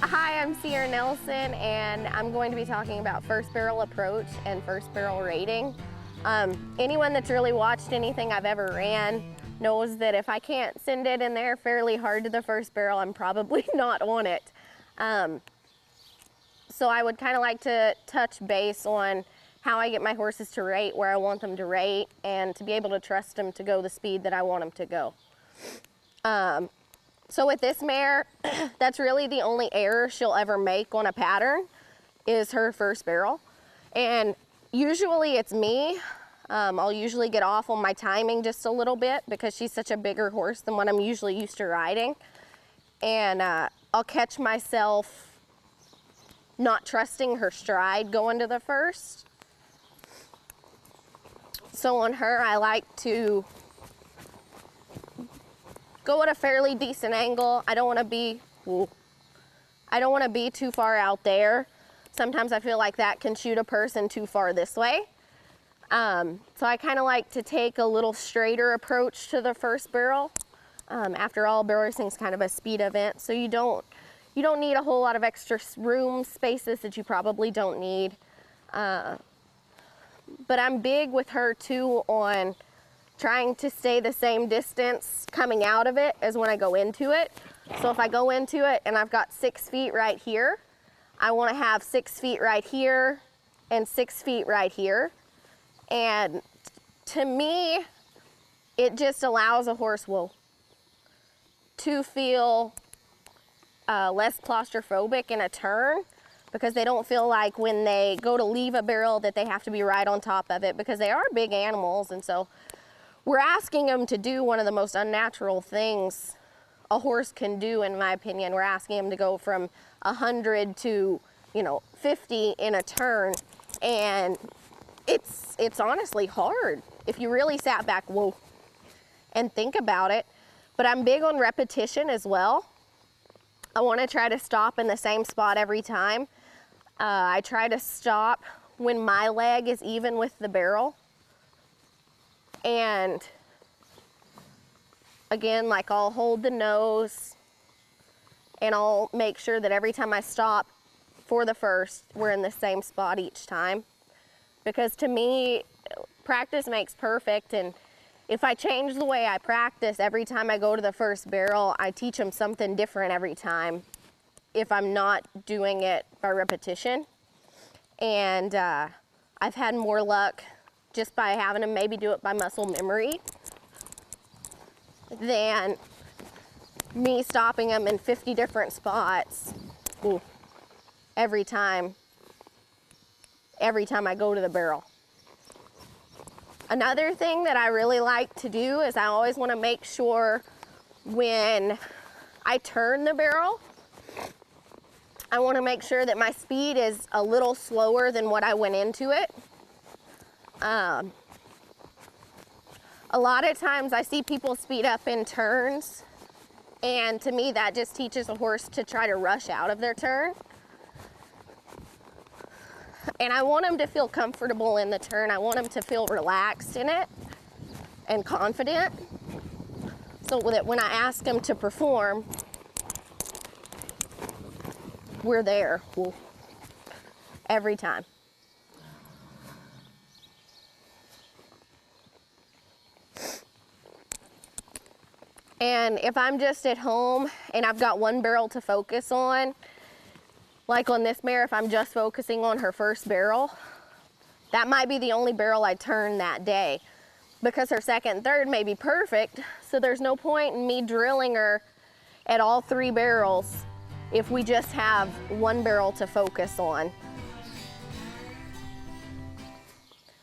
Hi, I'm Cierra Nelson, and I'm going to be talking about first barrel approach and first barrel rating. Anyone that's really watched anything I've ever ran knows that if I can't send it in there fairly hard to the first barrel, I'm probably not on it. So I would kind of like to touch base on how I get my horses to rate where I want them to rate and to be able to trust them to go the speed that I want them to go. So with this mare, that's really the only error she'll ever make on a pattern is her first barrel. And usually it's me. I'll usually get off on my timing just a little bit because she's such a bigger horse than what I'm usually used to riding. And I'll catch myself not trusting her stride going to the first. So on her, I like to go at a fairly decent angle. I don't want to be too far out there. Sometimes I feel like that can shoot a person too far this way. So I kind of like to take a little straighter approach to the first barrel. After all, barrel racing is kind of a speed event, so you don't need a whole lot of extra room spaces that you probably don't need. But I'm big with her too on trying to stay the same distance coming out of it as when I go into it. So if I go into it and I've got 6 feet right here, I want to have 6 feet right here and 6 feet right here. And to me, it just allows a horse to feel less claustrophobic in a turn, because they don't feel like when they go to leave a barrel that they have to be right on top of it, because they are big animals. And so we're asking them to do one of the most unnatural things a horse can do, in my opinion. We're asking them to go from 100 to 50 in a turn, and it's honestly hard if you really sat back and think about it. But I'm big on repetition as well. I want to try to stop in the same spot every time. I try to stop when my leg is even with the barrel. And again, like, I'll hold the nose and I'll make sure that every time I stop for the first, we're in the same spot each time. Because to me, practice makes perfect, and if I change the way I practice every time I go to the first barrel, I teach them something different every time if I'm not doing it by repetition. And I've had more luck just by having them maybe do it by muscle memory than me stopping them in 50 different spots every time I go to the barrel. Another thing that I really like to do is I always want to make sure when I turn the barrel, I want to make sure that my speed is a little slower than what I went into it. A lot of times I see people speed up in turns, and to me that just teaches a horse to try to rush out of their turn. And I want them to feel comfortable in the turn. I want them to feel relaxed in it and confident, so that when I ask them to perform, we're there every time. And if I'm just at home and I've got one barrel to focus on, like on this mare, if I'm just focusing on her first barrel, that might be the only barrel I turn that day, because her second and third may be perfect. So there's no point in me drilling her at all 3 barrels if we just have one barrel to focus on.